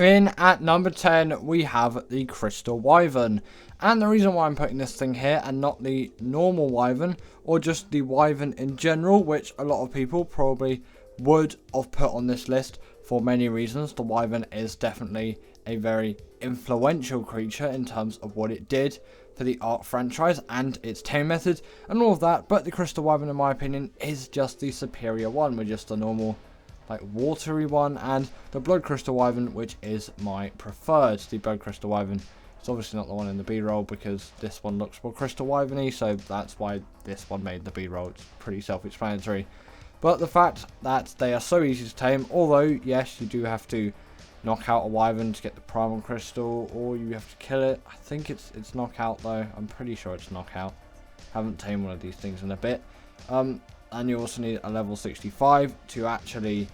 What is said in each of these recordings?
In at number 10, we have the Crystal Wyvern. And the reason why I'm putting this thing here and not the normal Wyvern, or just the Wyvern in general, which a lot of people probably would have put on this list for many reasons. The Wyvern is definitely a very influential creature in terms of what it did for the Ark franchise and its tame method and all of that. But the Crystal Wyvern, in my opinion, is just the superior one. We're just a normal, like, watery one, and the Blood Crystal Wyvern, which is my preferred. The Blood Crystal Wyvern is obviously not the one in the B-roll because this one looks more Crystal Wyvern-y, so that's why this one made the B-roll. It's pretty self-explanatory. But the fact that they are so easy to tame, although yes, you do have to knock out a Wyvern to get the Primal Crystal, or you have to kill it. I think it's knockout though. I'm pretty sure it's knockout. Haven't tamed one of these things in a bit. And you also need a level 65 to actually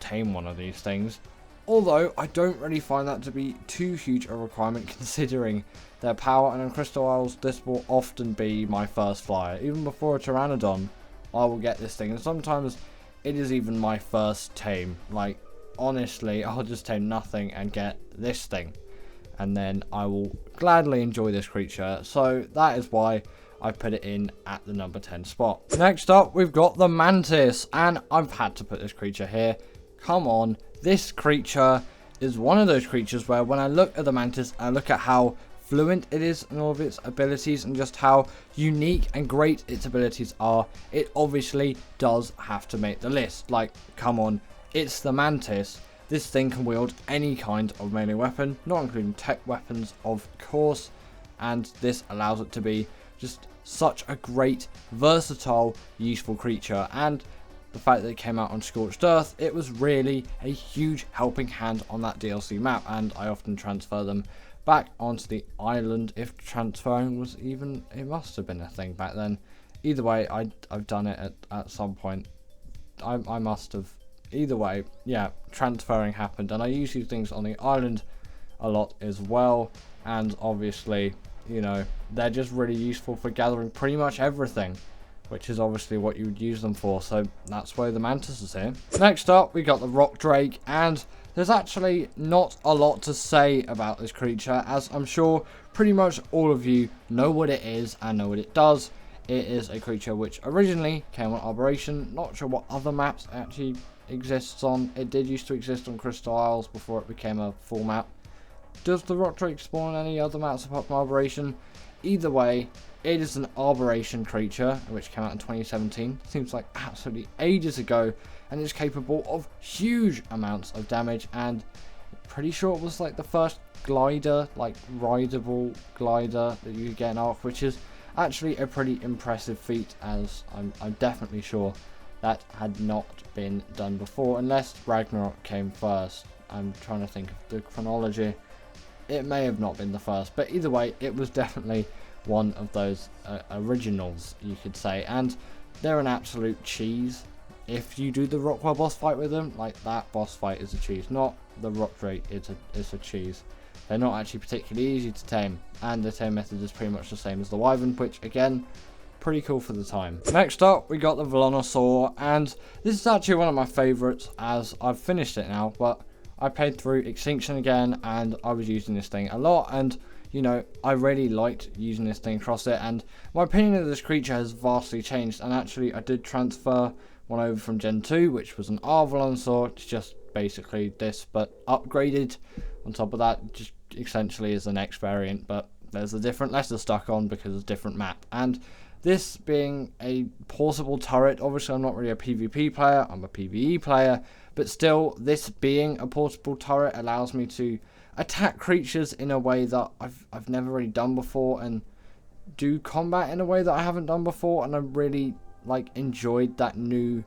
tame one of these things. Although I don't really find that to be too huge a requirement considering their power, and on Crystal Isles this will often be my first flyer. Even before a Pteranodon, I will get this thing, and sometimes it is even my first tame. Like, honestly, I'll just tame nothing and get this thing, and then I will gladly enjoy this creature. So that is why I put it in at the number 10 spot. Next up, we've got the Mantis, and I've had to put this creature here. Come on, this creature is one of those creatures where when I look at the Mantis, I look at how fluent it is in all of its abilities and just how unique and great its abilities are. It obviously does have to make the list. Like, come on, it's the Mantis. This thing can wield any kind of melee weapon, not including tech weapons, of course, and this allows it to be just such a great, versatile, useful creature. And the fact that it came out on Scorched Earth, it was really a huge helping hand on that DLC map, and I often transfer them back onto the island if transferring was even, it must have been a thing back then. Either way, I've done it at some point. I must have. Either way, yeah, transferring happened, and I use these things on the island a lot as well, and obviously, you know, they're just really useful for gathering pretty much everything, which is obviously what you would use them for, so that's why the Mantis is here. Next up, we got the Rock Drake, and there's actually not a lot to say about this creature, as I'm sure pretty much all of you know what it is and know what it does. It is a creature which originally came on Aberration. Not sure what other maps it actually exists on. It did used to exist on Crystal Isles before it became a full map. Does the Rock Drake spawn on any other maps apart from Aberration? Either way, it is an Aberration creature, which came out in 2017. Seems like absolutely ages ago, and is capable of huge amounts of damage, and pretty sure it was like the first glider, like rideable glider that you could get in Ark, which is actually a pretty impressive feat, as I'm definitely sure that had not been done before, unless Ragnarok came first. I'm trying to think of the chronology. It may have not been the first, but either way, it was definitely one of those originals, you could say, and they're an absolute cheese. If you do the Rockwell boss fight with them, like, that boss fight is a cheese, not the Rock Drake, it's a cheese. They're not actually particularly easy to tame, and the tame method is pretty much the same as the Wyvern, which again, pretty cool for the time. Next up, we got the Vonaur, and this is actually one of my favourites, as I've finished it now, but I played through Extinction again, and I was using this thing a lot, and you know, I really liked using this thing across it, and my opinion of this creature has vastly changed, and actually I did transfer one over from Gen 2, which was an Vonaur. It's just basically this, but upgraded. On top of that, just essentially is the next variant, but there's a different letter stuck on because it's a different map. And this being a portable turret, obviously I'm not really a PvP player, I'm a PvE player, but still, this being a portable turret allows me to attack creatures in a way that I've never really done before, and do combat in a way that I haven't done before, and I really enjoyed that new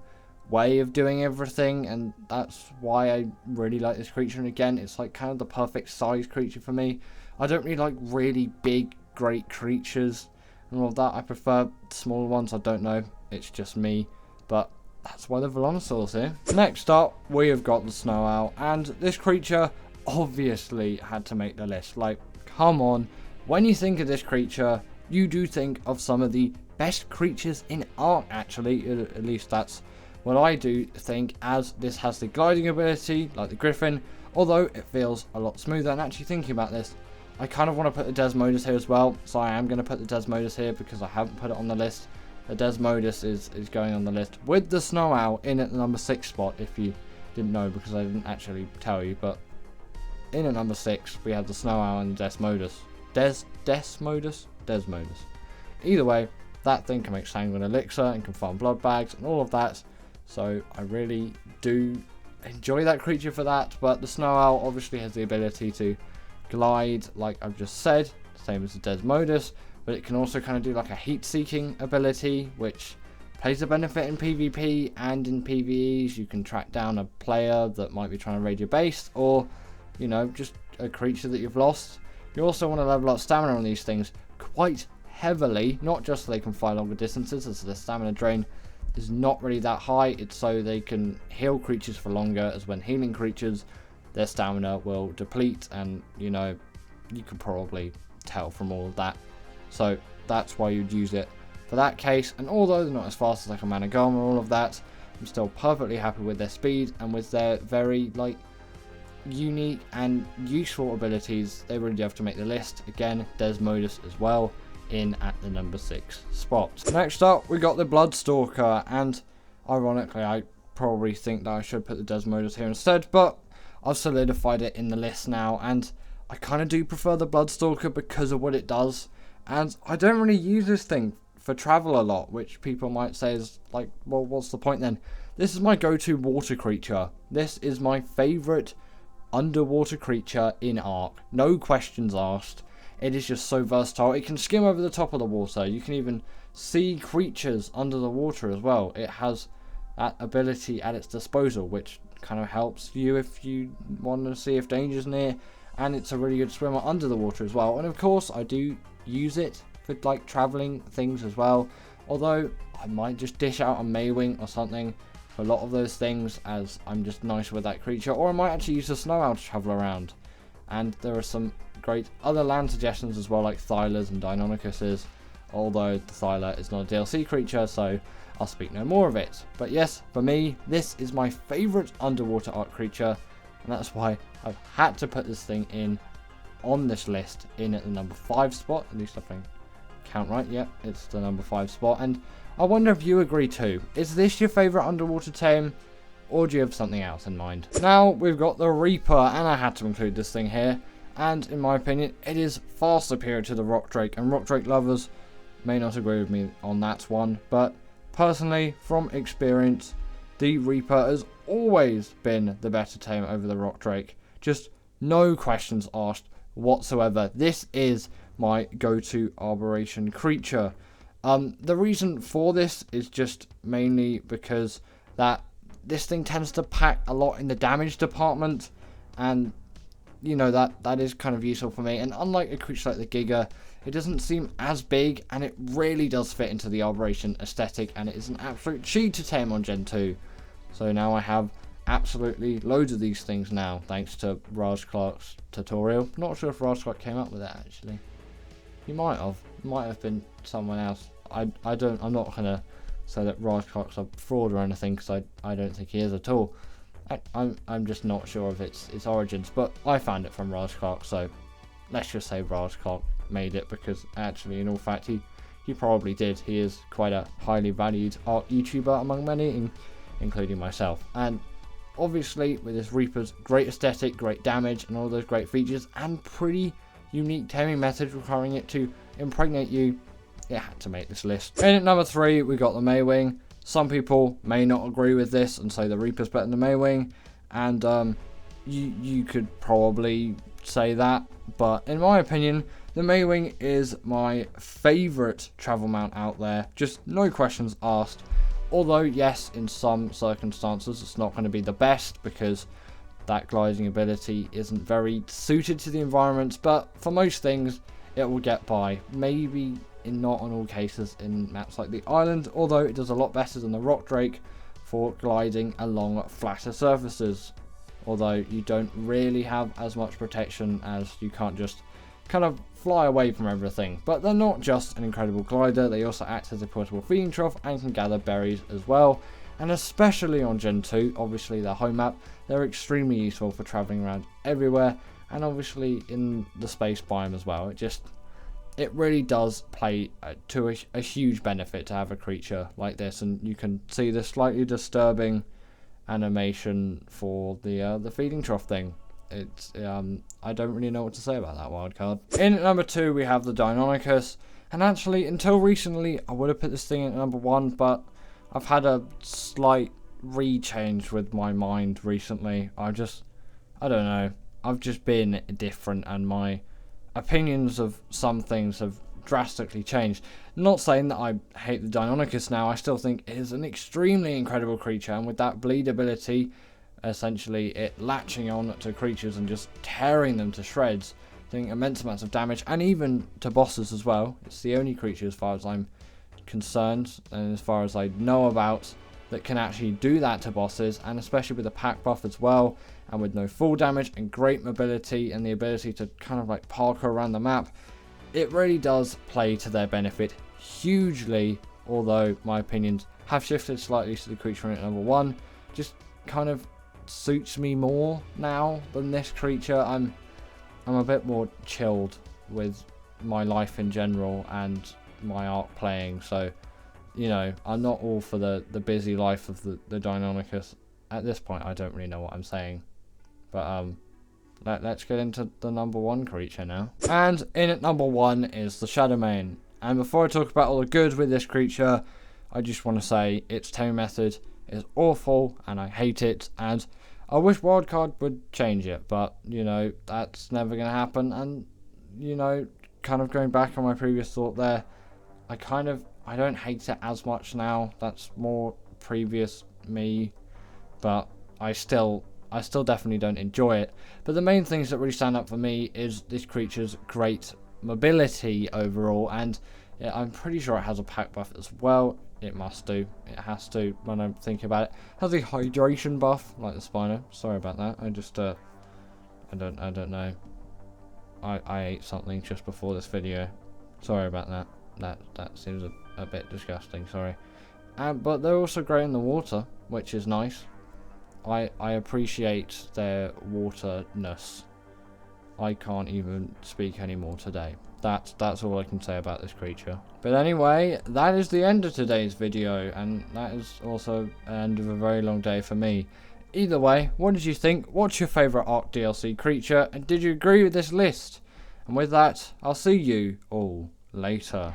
way of doing everything, and that's why I really like this creature. And again, it's like kind of the perfect size creature for me. I don't really like really big great creatures and all of that. I prefer smaller ones. I don't know, it's just me, but that's why the Vonaur's here. Next up, we have got the Snowowl, and this creature obviously had to make the list. Like, come on, when you think of this creature, you do think of some of the best creatures in Ark, actually. At least that's what I do think, as this has the gliding ability like the Griffin. although it feels a lot smoother. And actually thinking about this, I kind of want to put the Desmodus here as well, so I am going to put the Desmodus here because I haven't put it on the list. The Desmodus is going on the list with the Snowowl in at the number 6 spot, if you didn't know, because I didn't actually tell you. But in at number 6, we have the Snowowl and the Desmodus. Desmodus? Either way, that thing can make Sanguine Elixir and can farm blood bags and all of that. So I really do enjoy that creature for that. But the Snowowl obviously has the ability to glide, like I've just said, same as the Desmodus. But it can also kind of do like a heat-seeking ability, which plays a benefit in PvP and in PvEs. You can track down a player that might be trying to raid your base, or, you know, just a creature that you've lost. You also want to level up stamina on these things quite heavily, not just so they can fly longer distances, as the stamina drain is not really that high. It's so they can heal creatures for longer, as when healing creatures, their stamina will deplete, and, you know, you could probably tell from all of that. So that's why you'd use it for that case. And although they're not as fast as like a Managama or all of that, I'm still perfectly happy with their speed and with their very like unique and useful abilities. They really do have to make the list. Again, Desmodus as well in at the number 6 spot. Next up, we got the Bloodstalker, and ironically, I probably think that I should put the Desmodus here instead, but I've solidified it in the list now, and I kind of do prefer the Bloodstalker because of what it does. And I don't really use this thing for travel a lot, which people might say is like, well, what's the point then? This is my go-to water creature. This is my favourite underwater creature in Ark. No questions asked. It is just so versatile. It can skim over the top of the water. You can even see creatures under the water as well. It has that ability at its disposal, which kind of helps you if you want to see if danger's near. And it's a really good swimmer under the water as well. And of course, I do use it for like traveling things as well, although I might just dish out a Mwing or something for a lot of those things, as I'm just nicer with that creature. Or I might actually use the Snowowl to travel around. And there are some great other land suggestions as well, like Thylers and Deinonychuses, although the Thyler is not a DLC creature, so I'll speak no more of it. But yes, for me, this is my favourite underwater Ark creature, and that's why I've had to put this thing in on this list in at the number 5 spot. At least if I count right, yeah, it's the number 5 spot. And I wonder if you agree too. Is this your favourite underwater tame, or do you have something else in mind? Now we've got the Reaper, and I had to include this thing here, and in my opinion it is far superior to the Rock Drake, and Rock Drake lovers may not agree with me on that one, but personally, from experience, the Reaper has always been the better tame over the Rock Drake. Just no questions asked whatsoever. This is my go-to arboration creature. The reason for this is just mainly because that this thing tends to pack a lot in the damage department, and you know that is kind of useful for me. And unlike a creature like the Giga, it doesn't seem as big, and it really does fit into the arboration aesthetic, and it is an absolute cheat to tame on Gen 2. So now I have absolutely loads of these things now, thanks to Raasclark's tutorial. Not sure if Raasclark came up with that actually. He might have. It might have been someone else. I'm not gonna say that Raasclark's a fraud or anything, because I don't think he is at all. I'm just not sure of its origins, but I found it from Raasclark, so let's just say Raasclark made it, because actually, in all fact, he probably did. He is quite a highly valued art YouTuber among many, including myself. And obviously, with this Reaper's great aesthetic, great damage, and all those great features, and pretty unique taming methods requiring it to impregnate you, it had to make this list. In at number 3, we got the Mwing. Some people may not agree with this and say the Reaper's better than the Mwing, and you could probably say that, but in my opinion, the Mwing is my favourite travel mount out there. Just no questions asked. Although, yes, in some circumstances, it's not going to be the best, because that gliding ability isn't very suited to the environment, but for most things, it will get by. Maybe not on all cases in maps like the island, although it does a lot better than the Rock Drake for gliding along flatter surfaces. Although you don't really have as much protection, as you can't just kind of fly away from everything. But they're not just an incredible glider, they also act as a portable feeding trough and can gather berries as well. and especially on Gen 2, obviously their home map, they're extremely useful for travelling around everywhere, and obviously in the space biome as well. It really does play to a huge benefit to have a creature like this, and you can see the slightly disturbing animation for the feeding trough thing. It's I don't really know what to say about that wildcard. In at number 2 we have the Deinonychus, and actually until recently I would have put this thing in at number 1, but I've had a slight rechange with my mind recently. I don't know, I've just been different, and my opinions of some things have drastically changed. Not saying that I hate the Deinonychus now, I still think it is an extremely incredible creature, and with that bleed ability, essentially it latching on to creatures and just tearing them to shreds, doing immense amounts of damage, and even to bosses as well. It's the only creature, as far as I'm concerned, and as far as I know about, that can actually do that to bosses, and especially with the pack buff as well, and with no full damage and great mobility and the ability to kind of like parkour around the map. It really does play to their benefit hugely, although my opinions have shifted slightly to the creature in at number 1. Just kind of suits me more now than this creature. I'm a bit more chilled with my life in general and my Ark playing, so you know, I'm not all for the busy life of the Deinonychus. At this point I don't really know what I'm saying, but let's get into the number 1 creature now. And in at number 1 is the Shadowman. And before I talk about all the good with this creature, I just want to say its taming method is awful and I hate it, and I wish Wildcard would change it, but you know, that's never going to happen. And you know, kind of going back on my previous thought there, I don't hate it as much now. That's more previous me, but I still definitely don't enjoy it. But the main things that really stand up for me is this creature's great mobility overall, and yeah, I'm pretty sure it has a pack buff as well. It must do. It has to, when I'm thinking about it. It has a hydration buff, like the Spino. Sorry about that. I just I don't know. I ate something just before this video. Sorry about that. That seems a bit disgusting, sorry. But they're also great in the water, which is nice. I appreciate their waterness. I can't even speak anymore today. That's all I can say about this creature. But anyway, that is the end of today's video, and that is also the end of a very long day for me. Either way, what did you think? What's your favourite Ark DLC creature? And did you agree with this list? And with that, I'll see you all later.